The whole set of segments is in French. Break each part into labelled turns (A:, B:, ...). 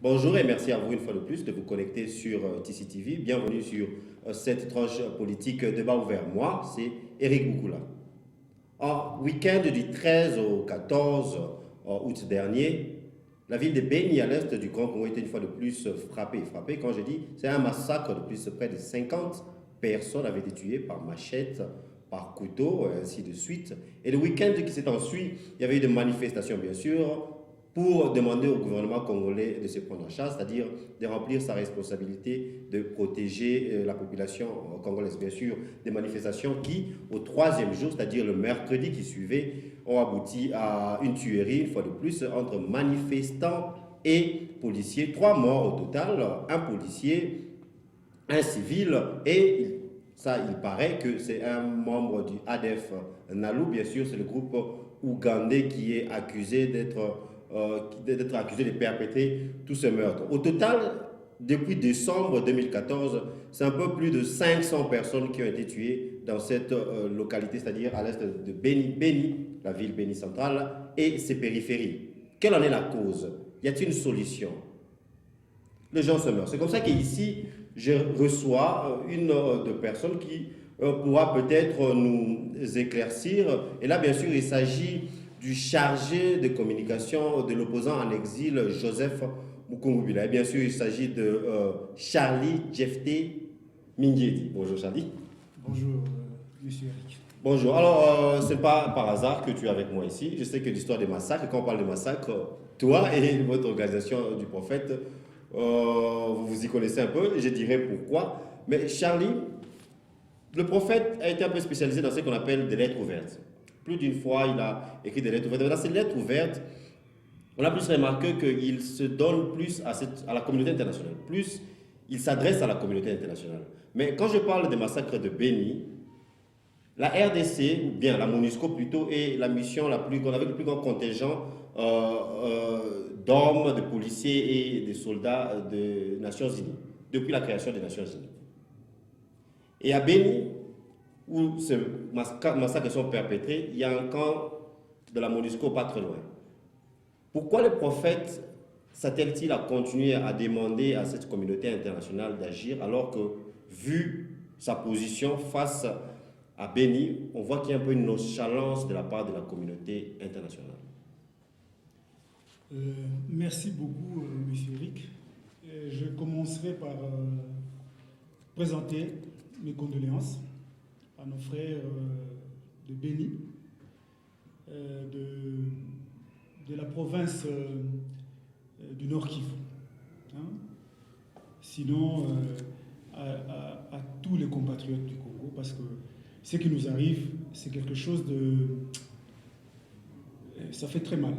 A: Bonjour et merci à vous une fois de plus de vous connecter sur TCTV. Bienvenue sur cette tranche politique débat ouvert. Moi, c'est Eric Boukoula. En week-end du 13 au 14 août dernier, la ville de Beni à l'est du Grand Congo été une fois de plus frappée. Frappée, quand je dis, c'est un massacre de plus près de 50 personnes avaient été tuées par machette, par couteau, et ainsi de suite. Et le week-end qui s'est ensuivi, il y avait eu des manifestations, bien sûr, pour demander au gouvernement congolais de se prendre en charge, c'est-à-dire de remplir sa responsabilité de protéger la population congolaise. Bien sûr, des manifestations qui, au troisième jour, c'est-à-dire le mercredi qui suivait, ont abouti à une tuerie, une fois de plus, entre manifestants et policiers. 3 morts au total, un policier, un civil et ça, il paraît que c'est un membre du ADF Nalu. Bien sûr, c'est le groupe ougandais qui est accusé d'être accusé de perpétrer tous ces meurtres. Au total, depuis décembre 2014, c'est un peu plus de 500 personnes qui ont été tuées dans cette localité, c'est-à-dire à l'est de Beni, la ville Beni centrale, et ses périphéries. Quelle en est la cause? Y a-t-il une solution? Les gens se meurent. C'est comme ça qu'ici, je reçois une de personnes qui pourra peut-être nous éclaircir. Et là, bien sûr, il s'agit du chargé de communication de l'opposant en exil, Joseph Mukungubila. Et bien sûr, il s'agit de Charlie Jefté Mingiedi. Bonjour Charlie.
B: Bonjour, monsieur Eric.
A: Bonjour. Alors, ce n'est pas par hasard que tu es avec moi ici. Je sais que l'histoire des massacres, quand on parle de massacres, toi et votre organisation du prophète, vous vous y connaissez un peu, je dirais pourquoi. Mais Charlie, le prophète a été un peu spécialisé dans ce qu'on appelle des lettres ouvertes. Plus d'une fois, il a écrit des lettres ouvertes. Dans ces lettres ouvertes, on a plus remarqué qu'il se donne plus à la communauté internationale. Plus, il s'adresse à la communauté internationale. Mais quand je parle des massacres de Beni, la RDC, ou bien la MONUSCO plutôt, est la mission la plus grande, avec le plus grand contingent d'hommes, de policiers et de soldats des Nations Unies, depuis la création des Nations Unies. Et à Beni, où ces massacres sont perpétrés, il y a un camp de la MONUSCO pas très loin. Pourquoi le prophète s'attelle-t-il à continuer à demander à cette communauté internationale d'agir alors que, vu sa position face à Beni, on voit qu'il y a un peu une nonchalance de la part de la communauté internationale?
B: Merci beaucoup, monsieur Eric. Je commencerai par présenter mes condoléances à nos frères de Beni, de la province du Nord Kivu. Hein? Sinon, à tous les compatriotes du Congo, parce que ce qui nous arrive, c'est quelque chose de... Ça fait très mal.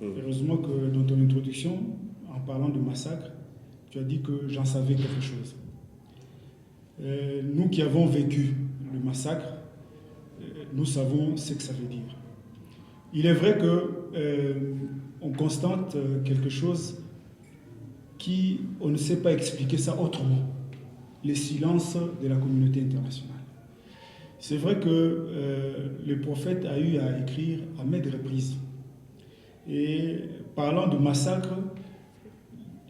B: Heureusement que dans ton introduction, en parlant de massacre, tu as dit que j'en savais quelque chose. Nous qui avons vécu le massacre, nous savons ce que ça veut dire. Il est vrai qu'on constate quelque chose qui, on ne sait pas expliquer ça autrement. Le silence de la communauté internationale. C'est vrai que le prophète a eu à écrire à maintes reprises. Et parlant de massacre,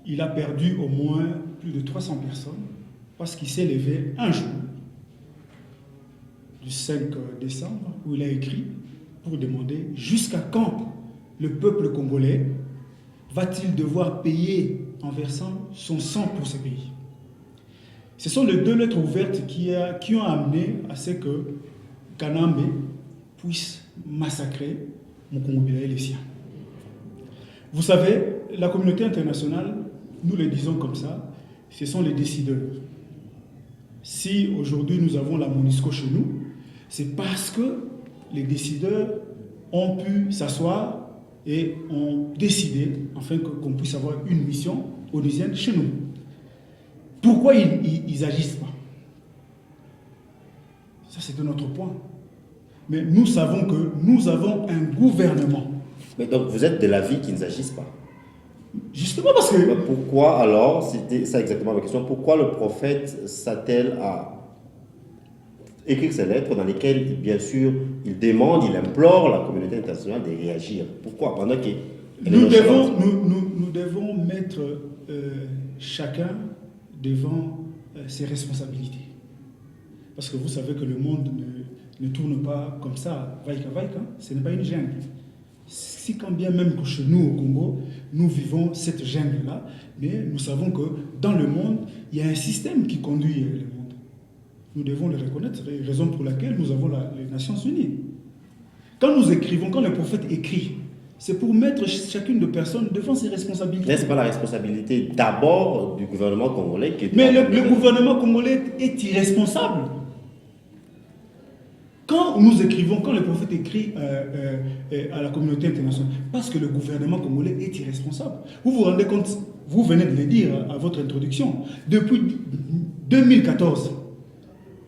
B: il a perdu au moins plus de 300 personnes parce qu'il s'est levé un jour, du 5 décembre, où il a écrit pour demander jusqu'à quand le peuple congolais va-t-il devoir payer en versant son sang pour ce pays. Ce sont les 2 lettres ouvertes qui ont amené à ce que Kanambe puisse massacrer Mukungubila et les siens. Vous savez, la communauté internationale, nous le disons comme ça, ce sont les décideurs. Si aujourd'hui nous avons la MONUSCO chez nous, c'est parce que les décideurs ont pu s'asseoir et ont décidé afin qu'on puisse avoir une mission onusienne chez nous. Pourquoi ils n'agissent pas? Ça, c'est un autre point. Mais nous savons que nous avons un gouvernement.
A: Mais donc, vous êtes de l'avis qu'ils n'agissent pas?
B: Justement parce que...
A: Mais pourquoi alors, c'était ça exactement ma question, pourquoi le prophète s'attelle à écrire ces lettres dans lesquelles, bien sûr, il demande, il implore la communauté internationale de réagir? Pourquoi? Pendant que
B: nous devons mettre chacun devant ses responsabilités. Parce que vous savez que le monde ne tourne pas comme ça, vaïka vaïka, ce n'est pas une jungle. Si quand bien même que chez nous au Congo, nous vivons cette jungle-là, mais nous savons que dans le monde, il y a un système qui conduit le monde. Nous devons le reconnaître, raison pour laquelle nous avons les Nations Unies. Quand nous écrivons, quand le prophète écrit, c'est pour mettre chacune de personnes devant ses responsabilités.
A: N'est-ce pas la responsabilité d'abord du gouvernement congolais qui est...
B: Mais le gouvernement congolais est irresponsable. Quand nous écrivons, quand le prophète écrit à la communauté internationale, parce que le gouvernement congolais est irresponsable. Vous vous rendez compte, vous venez de le dire à votre introduction, depuis 2014,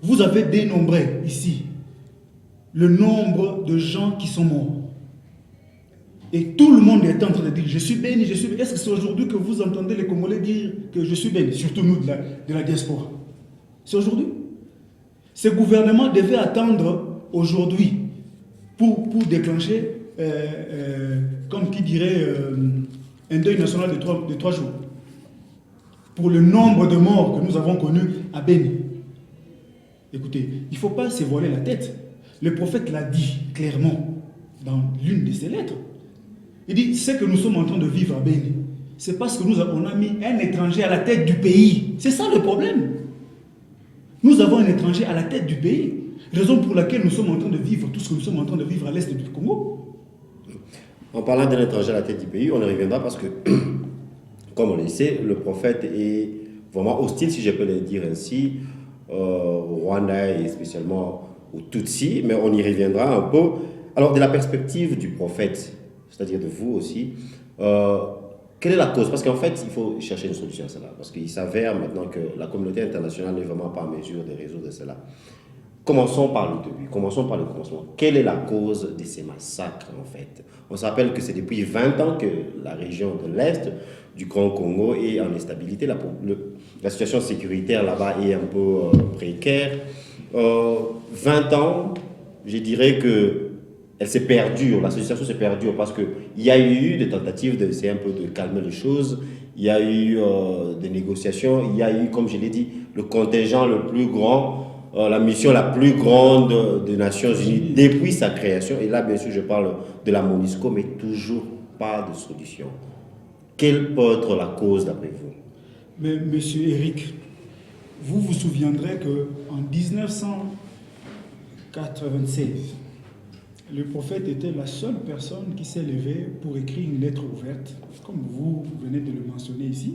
B: vous avez dénombré ici le nombre de gens qui sont morts. Et tout le monde est en train de dire « je suis béni, je suis béni ». Est-ce que c'est aujourd'hui que vous entendez les Congolais dire que je suis béni, surtout nous de la diaspora? C'est aujourd'hui. Ce gouvernement devait attendre aujourd'hui pour déclencher, comme qui dirait, un deuil national de 3 jours. Pour le nombre de morts que nous avons connus à Béni. Écoutez, il ne faut pas se voiler la tête. Le prophète l'a dit clairement dans l'une de ses lettres. Il dit, ce que nous sommes en train de vivre à Béni, c'est parce que on a mis un étranger à la tête du pays. C'est ça le problème. Nous avons un étranger à la tête du pays. Raison pour laquelle nous sommes en train de vivre tout ce que nous sommes en train de vivre à l'est du Congo.
A: En parlant d'un étranger à la tête du pays, on y reviendra parce que, comme on le sait, le prophète est vraiment hostile, si je peux le dire ainsi, au Rwanda et spécialement aux Tutsis, mais on y reviendra un peu. Alors, de la perspective du prophète, c'est-à-dire de vous aussi, quelle est la cause? Parce qu'en fait, il faut chercher une solution à cela, parce qu'il s'avère maintenant que la communauté internationale n'est vraiment pas en mesure de résoudre cela. Commençons par le début, commençons par le commencement. Quelle est la cause de ces massacres en fait? On se rappelle que c'est depuis 20 ans que la région de l'Est du Grand Congo est en instabilité. La situation sécuritaire là-bas est un peu précaire. 20 ans, je dirais que elle s'est perdue, la situation s'est perdue parce qu'il y a eu des tentatives d'essayer un peu de calmer les choses, il y a eu des négociations, il y a eu, comme je l'ai dit, le contingent le plus grand, la mission la plus grande des Nations Unies depuis sa création. Et là, bien sûr, je parle de la MONUSCO, mais toujours pas de solution. Quelle peut être la cause d'après vous?
B: Mais, monsieur Eric, vous vous souviendrez qu'en 1996, le prophète était la seule personne qui s'est levée pour écrire une lettre ouverte, comme vous venez de le mentionner ici,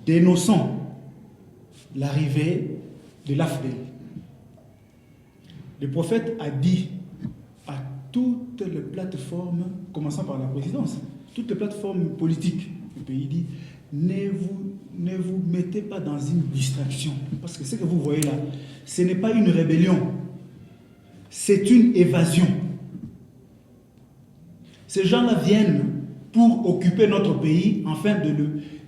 B: dénonçant l'arrivée de l'AFDEL. Le prophète a dit à toutes les plateformes, commençant par la présidence, toutes les plateformes politiques du pays, dit ne vous mettez pas dans une distraction. Parce que ce que vous voyez là, ce n'est pas une rébellion, c'est une évasion. Ces gens-là viennent pour occuper notre pays, afin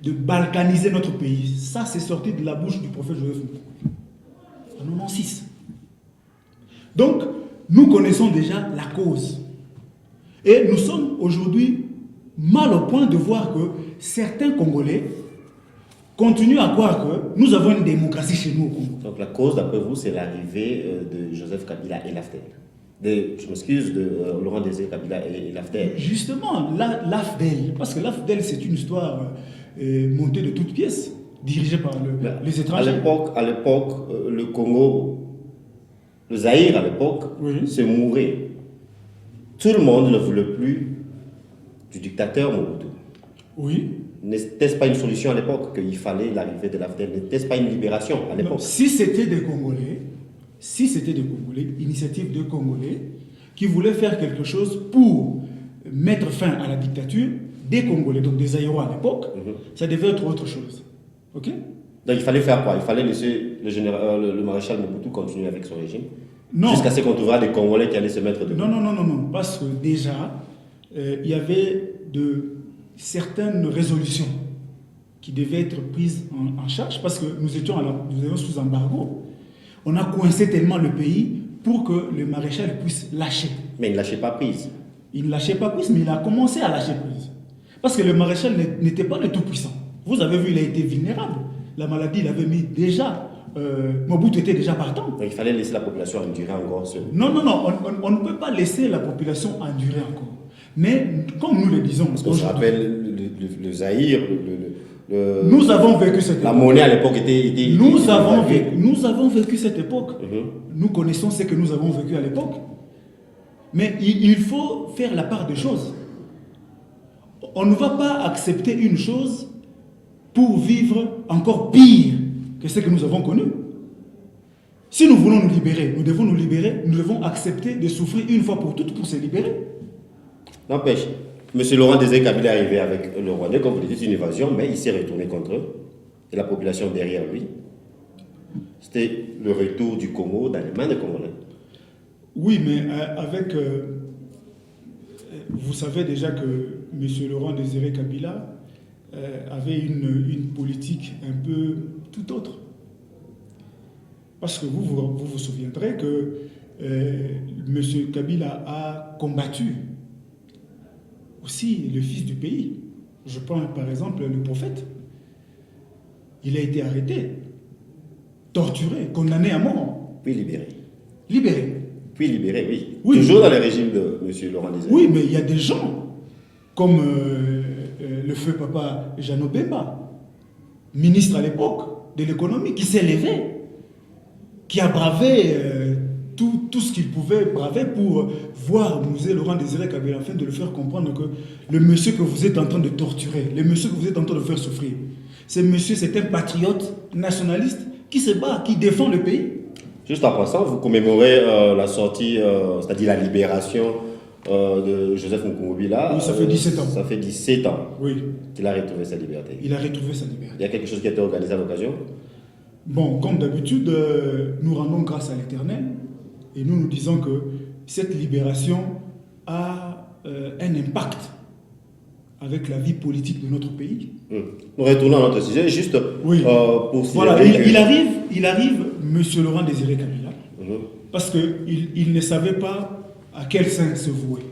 B: de balkaniser notre pays. Ça, c'est sorti de la bouche du prophète Joseph en 1996. Donc, nous connaissons déjà la cause. Et nous sommes aujourd'hui mal au point de voir que certains Congolais continuent à croire que nous avons une démocratie chez nous au Congo.
A: Donc la cause, d'après vous, c'est l'arrivée de Joseph Kabila et l'AFDEL. Je m'excuse, de Laurent Désiré Kabila et l'AFDEL.
B: Justement, l'AFDEL, parce que l'AFDEL, c'est une histoire montée de toutes pièces, dirigée par les étrangers.
A: À l'époque, le Congo, le Zaïre à l'époque, se mourait. Tout le monde ne voulait plus du dictateur Mobutu.
B: Oui.
A: N'était-ce pas une solution à l'époque qu'il fallait l'arrivée de l'AFDEL? N'était-ce pas une libération à l'époque?
B: Si c'était des Congolais, initiative de Congolais, qui voulaient faire quelque chose pour mettre fin à la dictature des Congolais, donc des Zaïrois à l'époque, ça devait être autre chose. Ok?
A: Donc il fallait faire quoi? Il fallait laisser le maréchal Mobutu continuer avec son régime?
B: Non.
A: Jusqu'à ce qu'on trouvera des Congolais qui allaient se mettre dedans?
B: Non. Parce que déjà, il y avait certaines résolutions qui devaient être prises en charge parce que nous étions sous embargo. On a coincé tellement le pays pour que le maréchal puisse lâcher.
A: Mais il ne lâchait pas prise.
B: Il ne lâchait pas prise, mais il a commencé à lâcher prise. Parce que le maréchal n'était pas le tout-puissant. Vous avez vu, il a été vulnérable. La maladie, il avait mis déjà. Mobutu était déjà partant.
A: Donc il fallait laisser la population endurer encore ce...
B: Non, on ne peut pas laisser la population endurer encore. Mais comme nous le disons...
A: Parce qu'on se rappelle le Zaïre,
B: nous avons vécu cette époque.
A: La monnaie à l'époque était...
B: Nous avons vécu cette époque. Nous connaissons ce que nous avons vécu à l'époque. Mais il faut faire la part des choses. On ne va pas accepter une chose pour vivre encore pire que ce que nous avons connu. Si nous voulons nous libérer, nous devons nous libérer, nous devons accepter de souffrir une fois pour toutes pour se libérer.
A: N'empêche, M. Laurent Désiré Kabila est arrivé avec le Rwandais, comme vous le dites, une invasion, mais il s'est retourné contre eux et la population derrière lui. C'était le retour du Congo dans les mains des Congolais.
B: Oui, mais avec... vous savez déjà que M. Laurent Désiré Kabila avait une politique un peu tout autre. Parce que vous souviendrez que M. Kabila a combattu aussi le fils du pays. Je prends par exemple le prophète. Il a été arrêté, torturé, condamné à mort.
A: Puis libéré.
B: Libéré.
A: Puis libéré, oui.
B: Oui.
A: Toujours dans le régime de M. Laurent Désiré.
B: Oui, mais il y a des gens comme le feu papa Jeannot Bemba, ministre à l'époque de l'économie, qui s'est levé, qui a bravé tout ce qu'il pouvait braver pour voir M. Laurent Désiré Kabila, afin de le faire comprendre que le monsieur que vous êtes en train de torturer, le monsieur que vous êtes en train de faire souffrir, ce monsieur, c'est un patriote nationaliste qui se bat, qui défend le pays.
A: Juste en passant, vous commémorez la sortie, c'est-à-dire la libération de Joseph Nkomo-Bila.
B: Oui, ça fait 17 ans.
A: Ça fait 17 ans
B: oui.
A: qu'il a retrouvé sa liberté.
B: Il a retrouvé sa liberté.
A: Il y a quelque chose qui a été organisé à l'occasion?
B: Bon, comme d'habitude, nous rendons grâce à l'Éternel et nous disons que cette libération a un impact avec la vie politique de notre pays.
A: Nous retournons à notre sujet, juste
B: oui.
A: Pour
B: voilà, il arrive, M. Laurent Désiré Kabila, parce qu'il ne savait pas à quel sein se vouer.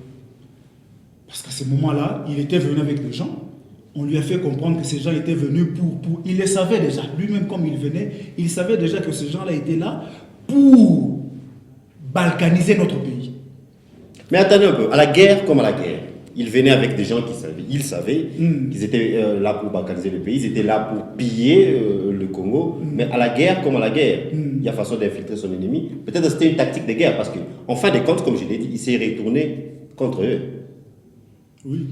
B: Parce qu'à ce moment-là, il était venu avec des gens, on lui a fait comprendre que ces gens étaient venus pour... Il le savait déjà, lui-même comme il venait, il savait déjà que ces gens-là étaient là pour balkaniser notre pays.
A: Mais attendez un peu, à la guerre comme à la guerre, il venait avec des gens qui savaient, ils savaient qu'ils étaient là pour balkaniser le pays, ils étaient là pour piller le Congo, mais à la guerre comme à la guerre, il y a façon d'infiltrer son ennemi. Peut-être que c'était une tactique de guerre, parce qu'en fin de compte, comme je l'ai dit, il s'est retourné contre eux.
B: Oui.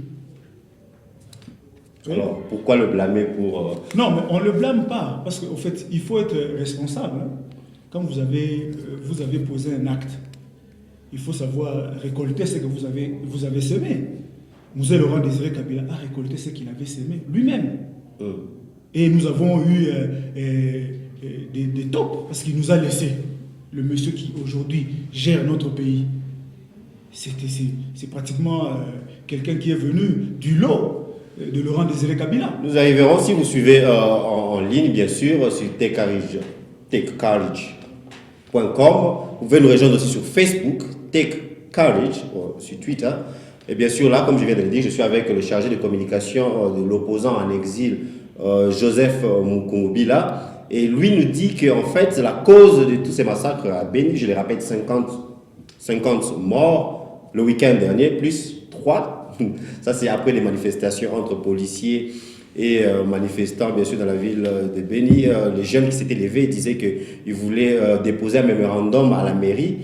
A: Alors, pourquoi le blâmer pour...
B: Non, mais on ne le blâme pas, parce qu'en fait, il faut être responsable. Hein. Quand vous avez posé un acte, il faut savoir récolter ce que vous avez semé. M. Laurent Désiré Kabila a récolté ce qu'il avait semé lui-même. Et nous avons eu des tops, parce qu'il nous a laissé. Le monsieur qui aujourd'hui gère notre pays, c'est pratiquement quelqu'un qui est venu du lot de Laurent Désiré Kabila.
A: Nous arriverons, si vous suivez en ligne, bien sûr, sur techcourage.com. Vous pouvez nous rejoindre aussi sur Facebook, Take Courage, sur Twitter. Et bien sûr, là, comme je viens de le dire, je suis avec le chargé de communication de l'opposant en exil, Joseph Nkomo-Bila. Et lui nous dit qu'en fait, la cause de tous ces massacres à Beni, je les rappelle, 50 morts le week-end dernier, plus 3. Ça, c'est après les manifestations entre policiers et manifestants, bien sûr, dans la ville de Beni. Les jeunes qui s'étaient levés disaient qu'ils voulaient déposer un mémorandum à la mairie,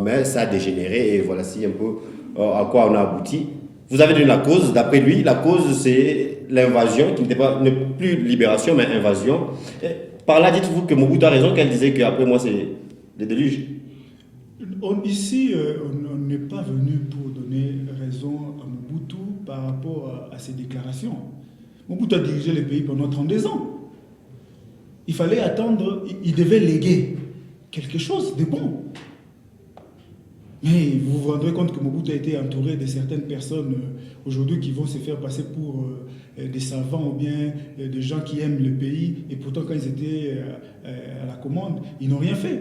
A: mais ça a dégénéré et voici un peu à quoi on a abouti. Vous avez donné la cause, d'après lui, la cause c'est l'invasion, qui n'est plus libération, mais invasion. Et par là, dites-vous que Mobutu a raison, qu'elle disait qu'après moi, c'est le déluge.
B: Ici, on n'est pas venu pour donner raison à Mobutu par rapport à ses déclarations. Mobutu a dirigé le pays pendant 32 ans. Il fallait attendre, il devait léguer quelque chose de bon. Mais vous vous rendrez compte que Mobutu a été entouré de certaines personnes aujourd'hui qui vont se faire passer pour des savants ou bien des gens qui aiment le pays. Et pourtant, quand ils étaient à la commande, ils n'ont rien fait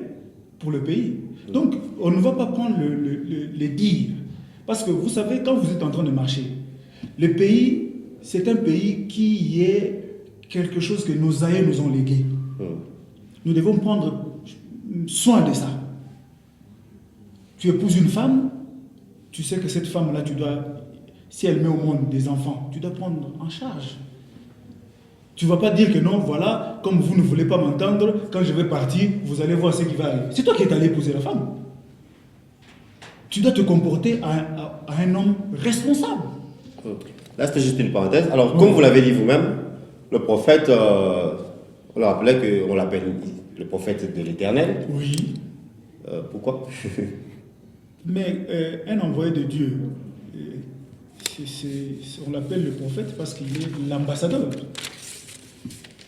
B: pour le pays. Donc, on ne va pas prendre les dire. Parce que vous savez, quand vous êtes en train de marcher, le pays, c'est un pays qui est quelque chose que nos aïeux nous ont légué. Nous devons prendre soin de ça. Tu épouses une femme, tu sais que cette femme-là, si elle met au monde des enfants, tu dois prendre en charge. Tu ne vas pas dire que non, voilà, comme vous ne voulez pas m'entendre, quand je vais partir, vous allez voir ce qui va arriver. C'est toi qui es allé épouser la femme. Tu dois te comporter à un homme responsable.
A: Là, c'était juste une parenthèse. Alors, comme vous l'avez dit vous-même, le prophète, on l'appelle le prophète de l'Éternel.
B: Oui.
A: Pourquoi?
B: Mais un envoyé de Dieu, on l'appelle le prophète parce qu'il est l'ambassadeur.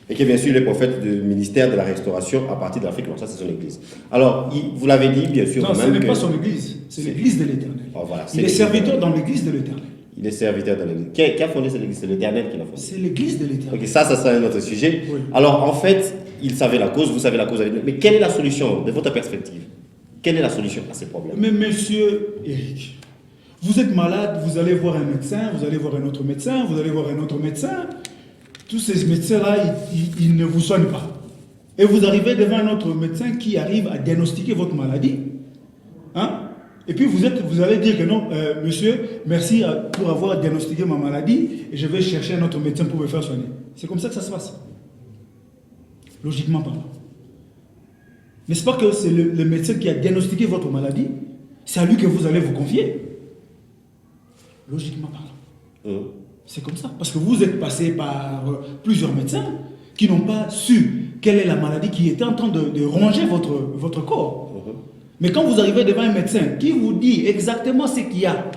A: Et qui est bien sûr le prophète du ministère de la Restauration à partir de l'Afrique. Donc ça, c'est son église. Alors, vous l'avez dit, bien sûr.
B: Non, ce n'est pas son église, c'est l'église de l'Éternel.
A: Oh, voilà,
B: il est serviteur dans l'église de l'Éternel.
A: Il est serviteur dans l'église. Qui a fondé cette église? C'est l'Éternel qui l'a fondé.
B: C'est l'église de l'Éternel.
A: Ok, ça sera un autre sujet.
B: Oui.
A: Alors, en fait, il savait la cause, vous savez la cause. Mais quelle est la solution de votre perspective? Quelle est la solution à ces problèmes?
B: Mais monsieur Eric, vous êtes malade, vous allez voir un médecin, vous allez voir un autre médecin, vous allez voir un autre médecin. Tous ces médecins-là, ils ne vous soignent pas. Et vous arrivez devant un autre médecin qui arrive à diagnostiquer votre maladie. Hein? Et puis vous allez dire que non, monsieur, merci pour avoir diagnostiqué ma maladie et je vais chercher un autre médecin pour me faire soigner. C'est comme ça que ça se passe. Logiquement parlant. N'est-ce pas que c'est le médecin qui a diagnostiqué votre maladie? C'est à lui que vous allez vous confier. Logiquement parlant. C'est comme ça. Parce que vous êtes passé par plusieurs médecins qui n'ont pas su quelle est la maladie qui était en train de ronger votre corps. Mais quand vous arrivez devant un médecin qui vous dit exactement ce qu'il y a,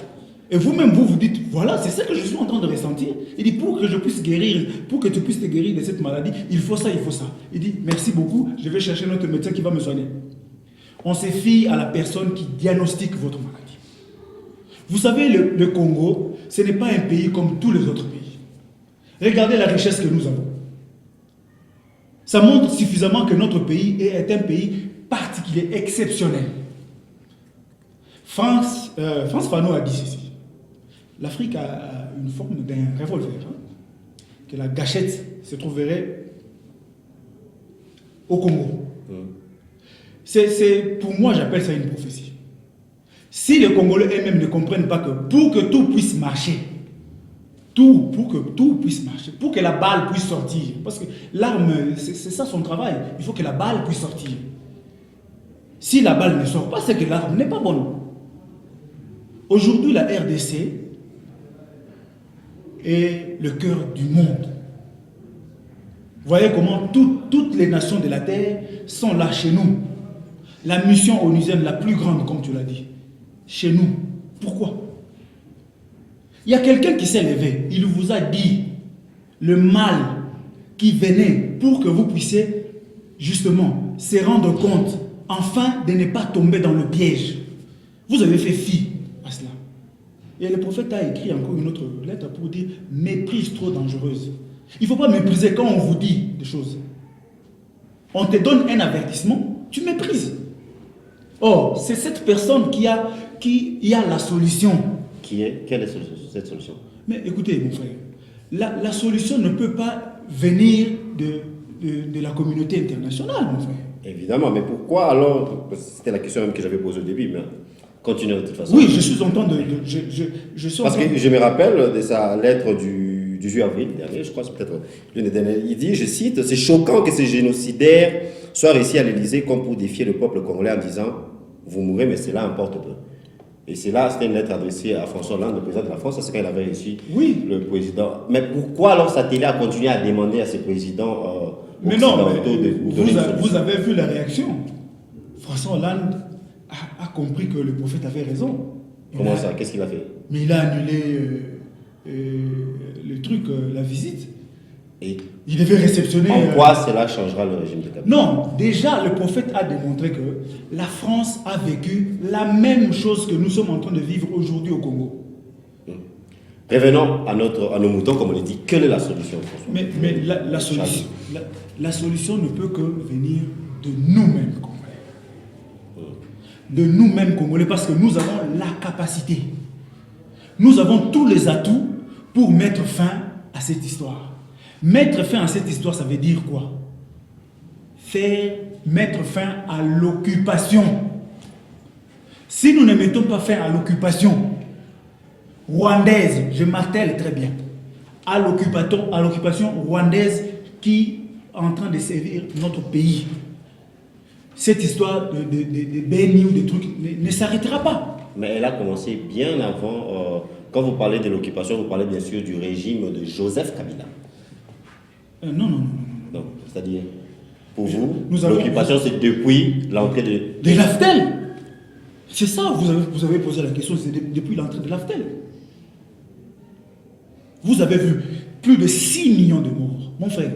B: et vous-même vous dites, voilà, c'est ça que je suis en train de ressentir. Il dit, pour que je puisse guérir, pour que tu puisses te guérir de cette maladie, il faut ça, il faut ça. Il dit, merci beaucoup, je vais chercher un autre médecin qui va me soigner. On se fie à la personne qui diagnostique votre maladie. Vous savez, le Congo, ce n'est pas un pays comme tous les autres pays. Regardez la richesse que nous avons. Ça montre suffisamment que notre pays est un pays particulier, exceptionnel. France Fanon a dit ceci. L'Afrique a une forme d'un revolver, que la gâchette se trouverait au Congo. Pour moi, j'appelle ça une prophétie. Si les Congolais eux-mêmes ne comprennent pas que pour que tout puisse marcher, pour que tout puisse marcher, pour que la balle puisse sortir, parce que l'arme, c'est ça son travail, il faut que la balle puisse sortir. Si la balle ne sort pas, c'est que l'arme n'est pas bonne. Aujourd'hui, la RDC est le cœur du monde. Vous voyez comment toutes les nations de la Terre sont là chez nous. La mission onusienne la plus grande, comme tu l'as dit, chez nous. Pourquoi? Il y a quelqu'un qui s'est levé, il vous a dit le mal qui venait pour que vous puissiez justement se rendre compte, enfin, de ne pas tomber dans le piège. Vous avez fait fi à cela. Et le prophète a écrit encore une autre lettre pour dire méprise trop dangereuse. Il ne faut pas mépriser quand on vous dit des choses. On te donne un avertissement, tu méprises. Or, c'est cette personne qui a la solution.
A: Quelle est cette solution? Mais
B: écoutez, mon frère, la solution ne peut pas venir de la communauté internationale, mon frère.
A: Évidemment, mais pourquoi alors? C'était la question même que j'avais posée au début, mais continuez de toute façon.
B: Oui, je suis en train de...
A: Parce que je me rappelle de sa lettre du 18 avril dernier, je crois, c'est peut-être l'une des dernières. Il dit, je cite, « C'est choquant que ces génocidaires soient réussis à l'Élysée comme pour défier le peuple congolais en disant, vous mourrez, mais cela importe peu. » Et c'est là, c'était une lettre adressée à François Hollande, le président de la France, c'est quand il avait reçu le président. Mais pourquoi alors sa télé a continué à demander à ses présidents
B: mais non, vous avez vu la réaction. François Hollande a compris que le prophète avait raison.
A: Comment ça? Qu'est-ce qu'il a fait?
B: Mais il a annulé le truc, la visite.
A: Et
B: il devait réceptionner...
A: En quoi cela changera le régime de Kabila?
B: Non, déjà le prophète a démontré que la France a vécu la même chose que nous sommes en train de vivre aujourd'hui au Congo.
A: Revenons à nos moutons, comme on le dit. Quelle est la solution, François?
B: Mais la solution ne peut que venir de nous-mêmes, Congolais. De nous-mêmes, Congolais, parce que nous avons la capacité. Nous avons tous les atouts pour mettre fin à cette histoire. Mettre fin à cette histoire, ça veut dire quoi? Mettre fin à l'occupation. Si nous ne mettons pas fin à l'occupation rwandaise, je martèle très bien, à l'occupation rwandaise qui est en train de servir notre pays, cette histoire de béni ou de trucs ne s'arrêtera pas.
A: Mais elle a commencé bien avant. Quand vous parlez de l'occupation, vous parlez bien sûr du régime de Joseph Kabila.
B: Non.
A: Donc, c'est-à-dire, pour vous,
B: avons
A: l'occupation, c'est depuis l'entrée de
B: l'AFTEL. C'est ça, vous avez posé la question, c'est depuis l'entrée de l'AFTEL. Vous avez vu plus de 6 millions de morts, mon frère.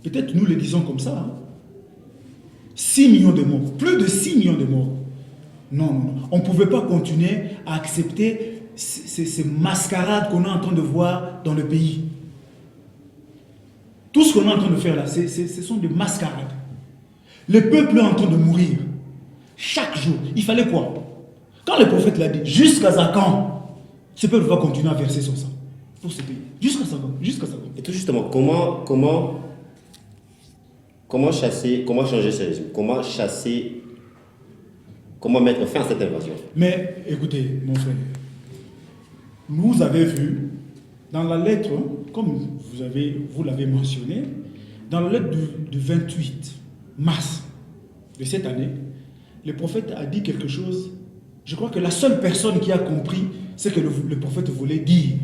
B: Peut-être nous le disons comme ça. 6 millions de morts, plus de 6 millions de morts. Non. On ne pouvait pas continuer à accepter ces mascarades qu'on est en train de voir dans le pays. Tout ce qu'on est en train de faire là, ce sont des mascarades. Le peuple est en train de mourir. Chaque jour. Il fallait quoi? Quand le prophète l'a dit, jusqu'à quand ce peuple va continuer à verser son sang pour ce pays? Jusqu'à quand?
A: Et tout justement, comment changer ce régime? Comment mettre fin à cette invasion?
B: Mais écoutez, mon frère, vous avez vu dans la lettre, comme vous l'avez mentionné, dans la lettre du 28 mars de cette année, le prophète a dit quelque chose. Je crois que la seule personne qui a compris ce que le prophète voulait dire,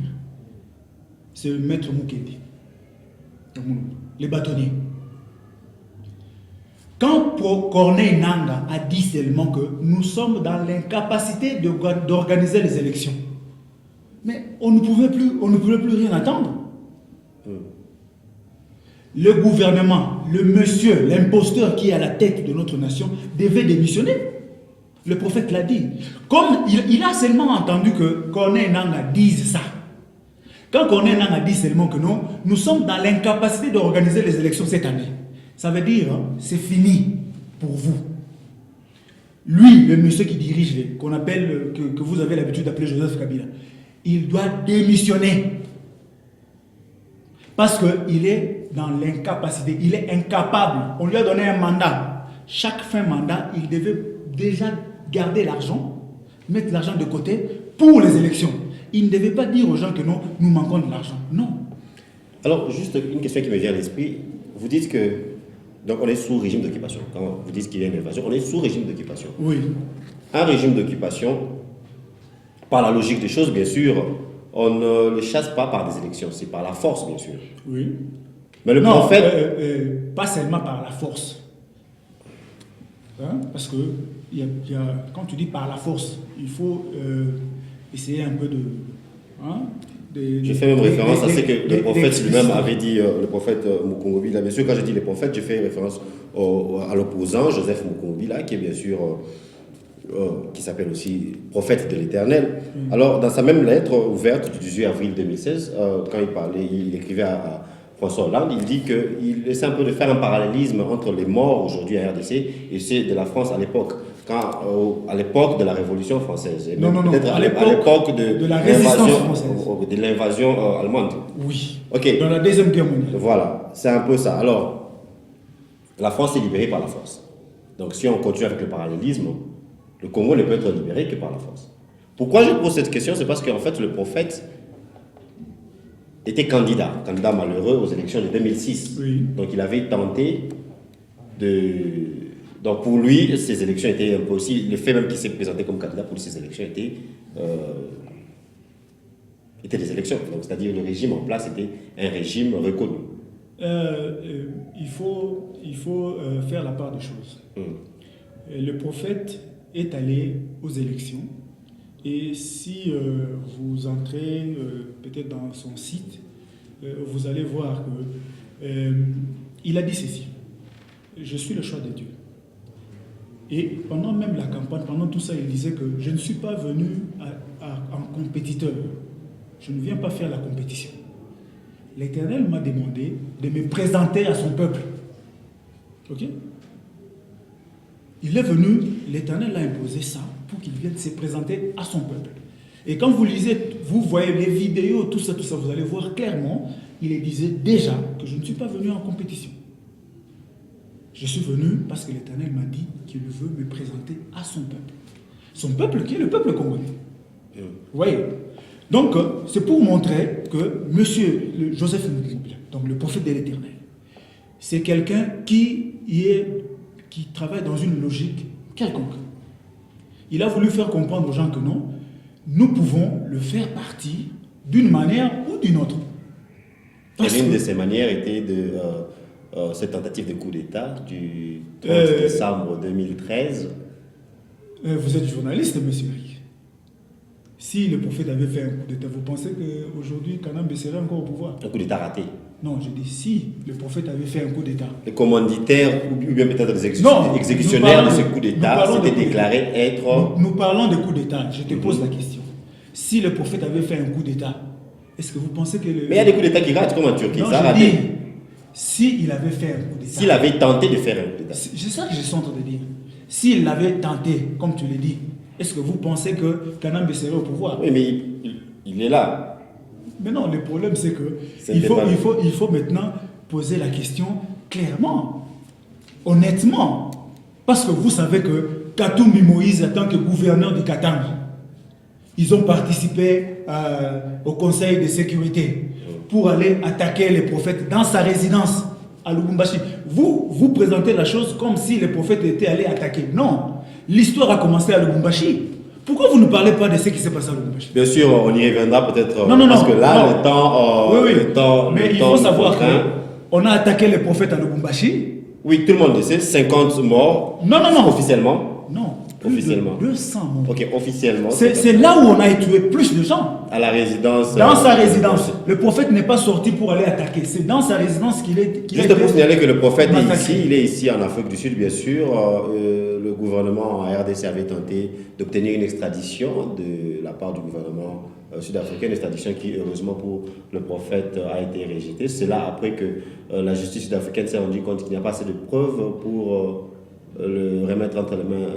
B: c'est le maître Mukendi, les bâtonniers. Quand Corneille Nangaa a dit seulement que nous sommes dans l'incapacité d'organiser les élections, mais on ne pouvait plus rien attendre. Le gouvernement, le monsieur, l'imposteur qui est à la tête de notre nation devait démissionner. Le prophète l'a dit. Comme il a seulement entendu que Corneille Nangaa dise ça. Quand Corneille Nangaa dit seulement que non, nous sommes dans l'incapacité d'organiser les élections cette année. Ça veut dire, c'est fini pour vous. Lui, le monsieur qui dirige, qu'on appelle, que vous avez l'habitude d'appeler Joseph Kabila, il doit démissionner. Parce qu'il est dans l'incapacité, il est incapable. On lui a donné un mandat. Chaque fin mandat, il devait déjà garder l'argent, mettre l'argent de côté pour les élections. Il ne devait pas dire aux gens que non, nous manquons de l'argent. Non.
A: Alors, juste une question qui me vient à l'esprit. Vous dites que, donc on est sous régime d'occupation. Quand vous dites qu'il y a une invasion, on est sous régime d'occupation.
B: Oui.
A: Un régime d'occupation, par la logique des choses, bien sûr, on ne le chasse pas par des élections, c'est par la force, bien sûr.
B: Oui.
A: Mais le prophète...
B: pas seulement par la force. Hein? Parce que quand tu dis par la force, il faut essayer un peu de... Hein?
A: Je fais même référence à ce que le prophète lui-même avait dit, le prophète Mukungobila. Bien sûr, quand je dis le prophète, je fais référence à l'opposant, Joseph Mukungobila, qui est bien sûr... qui s'appelle aussi prophète de l'Éternel. Alors, dans sa même lettre ouverte du 18 avril 2016, quand il écrivait à François Hollande, il dit qu'il essaie un peu de faire un parallélisme entre les morts aujourd'hui à RDC et ceux de la France à l'époque, à l'époque de la Révolution française. Et peut-être à l'époque
B: de la résistance française.
A: De l'invasion allemande.
B: Oui.
A: Ok.
B: Dans la Deuxième Guerre mondiale.
A: Voilà, c'est un peu ça. Alors, la France est libérée par la force. Donc, si on continue avec le parallélisme, le Congo ne peut être libéré que par la force. Pourquoi je pose cette question? C'est parce qu'en fait, le prophète était candidat malheureux aux élections de 2006.
B: Oui.
A: Donc, il avait tenté de... Donc, pour lui, ces élections étaient un peu aussi... Le fait même qu'il s'est présenté comme candidat, pour lui, ces élections étaient des élections. Donc, c'est-à-dire le régime en place était un régime reconnu.
B: Il faut faire la part des choses. Le prophète est allé aux élections et si vous entrez peut-être dans son site, vous allez voir que il a dit ceci: je suis le choix de Dieu. Et pendant même la campagne, pendant tout ça, il disait que je ne suis pas venu en compétiteur, je ne viens pas faire la compétition. L'Éternel m'a demandé de me présenter à son peuple. Ok? Il est venu, l'Éternel a imposé ça pour qu'il vienne se présenter à son peuple. Et quand vous lisez, vous voyez les vidéos, tout ça, vous allez voir clairement, il disait déjà que je ne suis pas venu en compétition. Je suis venu parce que l'Éternel m'a dit qu'il veut me présenter à son peuple. Son peuple qui est le peuple congolais. Vous voyez? Donc, c'est pour montrer que Joseph Moukoubila, donc le prophète de l'Éternel, c'est quelqu'un qui travaille dans une logique quelconque. Il a voulu faire comprendre aux gens que non, nous pouvons le faire partie d'une manière ou d'une autre.
A: Et l'une de ces manières était cette tentative de coup d'État du 30 décembre 2013.
B: Vous êtes journaliste, monsieur Eric. Si le prophète avait fait un coup d'État, vous pensez qu'aujourd'hui, Kanambe serait encore au pouvoir?
A: Un coup d'État raté.
B: Non, je dis si le prophète avait fait un coup d'État.
A: Les commanditaires ou bien peut-être les exécutionnaires de ce coup d'État s'étaient déclarés être...
B: Nous parlons de coup d'État. Je te pose la question. Si le prophète avait fait un coup d'État, est-ce que vous pensez que...
A: Mais il y a des coups d'État qui ratent, comme en Turquie.
B: Non,
A: ça a
B: je
A: raté.
B: dis, s'il avait fait un coup d'État...
A: S'il avait tenté de faire un coup d'État.
B: C'est ça que je suis en train de dire. S'il l'avait tenté, comme tu l'as dit, est-ce que vous pensez que Kanambe serait au pouvoir?
A: Oui, mais il est là.
B: Mais non, le problème c'est que il faut maintenant poser la question clairement, honnêtement. Parce que vous savez que Katumbi Moïse, en tant que gouverneur de Katanga, ils ont participé au Conseil de sécurité pour aller attaquer les prophètes dans sa résidence à Lubumbashi. Vous présentez la chose comme si les prophètes étaient allés attaquer. Non, l'histoire a commencé à Lubumbashi. Pourquoi vous ne parlez pas de ce qui s'est passé à Lubumbashi?
A: Bien sûr, on y reviendra peut-être.
B: Non,
A: parce que là,
B: non.
A: le temps...
B: oui. Mais il faut savoir
A: qu'on
B: on a attaqué les prophètes à Lubumbashi.
A: Oui, tout le monde le sait, 50 morts.
B: Non.
A: Officiellement.
B: Non.
A: Officiellement.
B: 200 morts.
A: Ok, officiellement.
B: C'est là où on a tué plus de gens.
A: À la résidence.
B: Dans sa résidence. Le prophète n'est pas sorti pour aller attaquer. C'est dans sa résidence qu'il est.
A: Juste pour signaler que le prophète est ici. Il est ici en Afrique du Sud, bien sûr. Le gouvernement en RDC avait tenté d'obtenir une extradition de la part du gouvernement sud-africain, une extradition qui, heureusement pour le prophète, a été rejetée. C'est là après que la justice sud-africaine s'est rendue compte qu'il n'y a pas assez de preuves pour le remettre entre les mains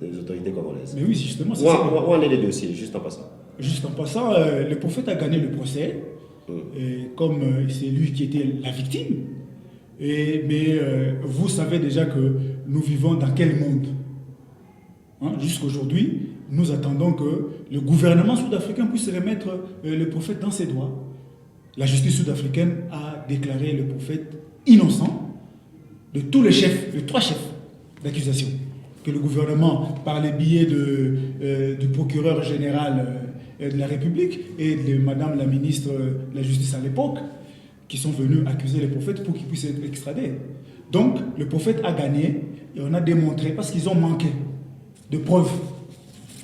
A: des autorités congolaises.
B: Mais oui, justement, c'est
A: ça.
B: Où
A: en est les dossiers, juste en passant?
B: Juste en passant, le prophète a gagné le procès, comme c'est lui qui était la victime. Mais vous savez déjà que nous vivons dans quel monde? Jusqu'aujourd'hui, nous attendons que le gouvernement sud-africain puisse remettre le prophète dans ses droits. La justice sud-africaine a déclaré le prophète innocent de tous les chefs, de 3 chefs d'accusation, que le gouvernement, par les billets du procureur général de la République et de Madame la ministre de la Justice à l'époque, qui sont venus accuser les prophètes pour qu'ils puissent être extradés. Donc, le prophète a gagné et on a démontré, parce qu'ils ont manqué de preuves.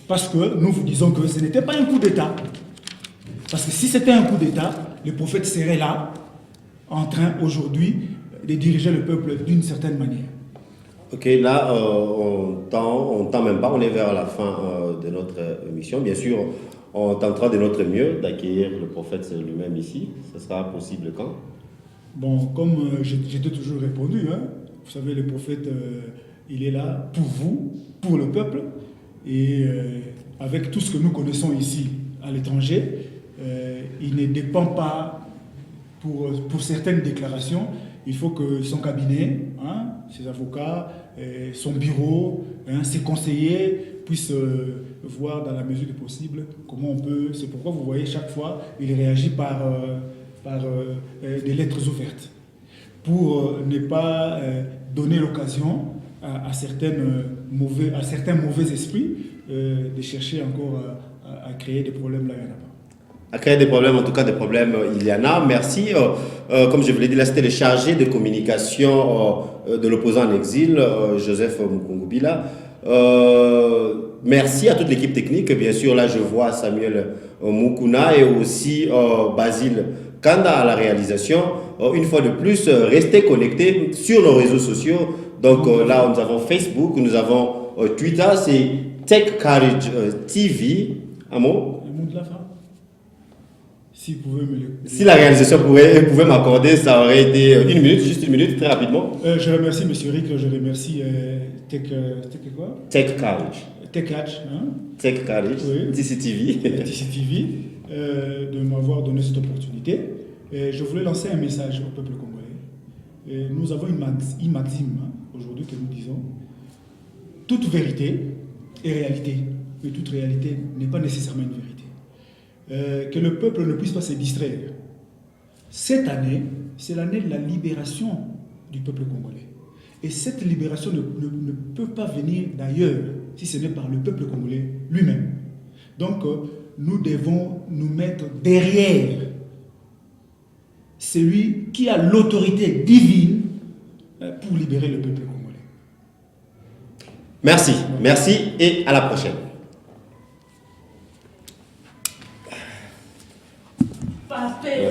B: Parce que nous vous disons que ce n'était pas un coup d'État. Parce que si c'était un coup d'État, le prophète serait là, en train aujourd'hui de diriger le peuple d'une certaine manière.
A: Ok, là, on tend même pas, on est vers la fin de notre émission. Bien sûr, on tentera de notre mieux d'accueillir le prophète lui-même ici. Ce sera possible quand?
B: Bon, comme j'étais toujours répondu, vous savez, le prophète, il est là pour vous, pour le peuple. Et avec tout ce que nous connaissons ici à l'étranger, il ne dépend pas pour certaines déclarations. Il faut que son cabinet, ses avocats, son bureau, ses conseillers puissent voir dans la mesure du possible comment on peut. C'est pourquoi vous voyez chaque fois, il réagit par des lettres ouvertes pour ne pas donner l'occasion à certains mauvais esprits de chercher encore à créer des problèmes là, il y en a pas.
A: À créer des problèmes, en tout cas des problèmes, il y en a. Merci. Comme je vous l'ai dit, là c'était le chargé de communication de l'opposant en exil, Joseph Mukungubila. Merci à toute l'équipe technique. Bien sûr, là je vois Samuel Mukuna et aussi Basile Kanda à la réalisation. Une fois de plus, restez connectés sur nos réseaux sociaux. Donc là, nous avons Facebook, nous avons Twitter, c'est Tech Courage TV. Un mot?
B: Le mot de la fin. Si vous pouvez me le...
A: Si la réalisation pouvait m'accorder, ça aurait été une minute, juste une minute, très rapidement.
B: Je remercie M. Rick, je remercie Tech
A: College.
B: Tech Catch, hein?
A: Tech College, oui.
B: TCTV, de m'avoir donné cette opportunité. Et je voulais lancer un message au peuple congolais. Et nous avons une maxime hein, aujourd'hui que nous disons toute vérité est réalité, mais toute réalité n'est pas nécessairement une vérité. Que le peuple ne puisse pas se distraire. Cette année, c'est l'année de la libération du peuple congolais. Et cette libération ne peut pas venir d'ailleurs, si ce n'est par le peuple congolais lui-même. Donc, nous devons nous mettre derrière celui qui a l'autorité divine pour libérer le peuple congolais.
A: Merci, merci et à la prochaine.
C: Parfait.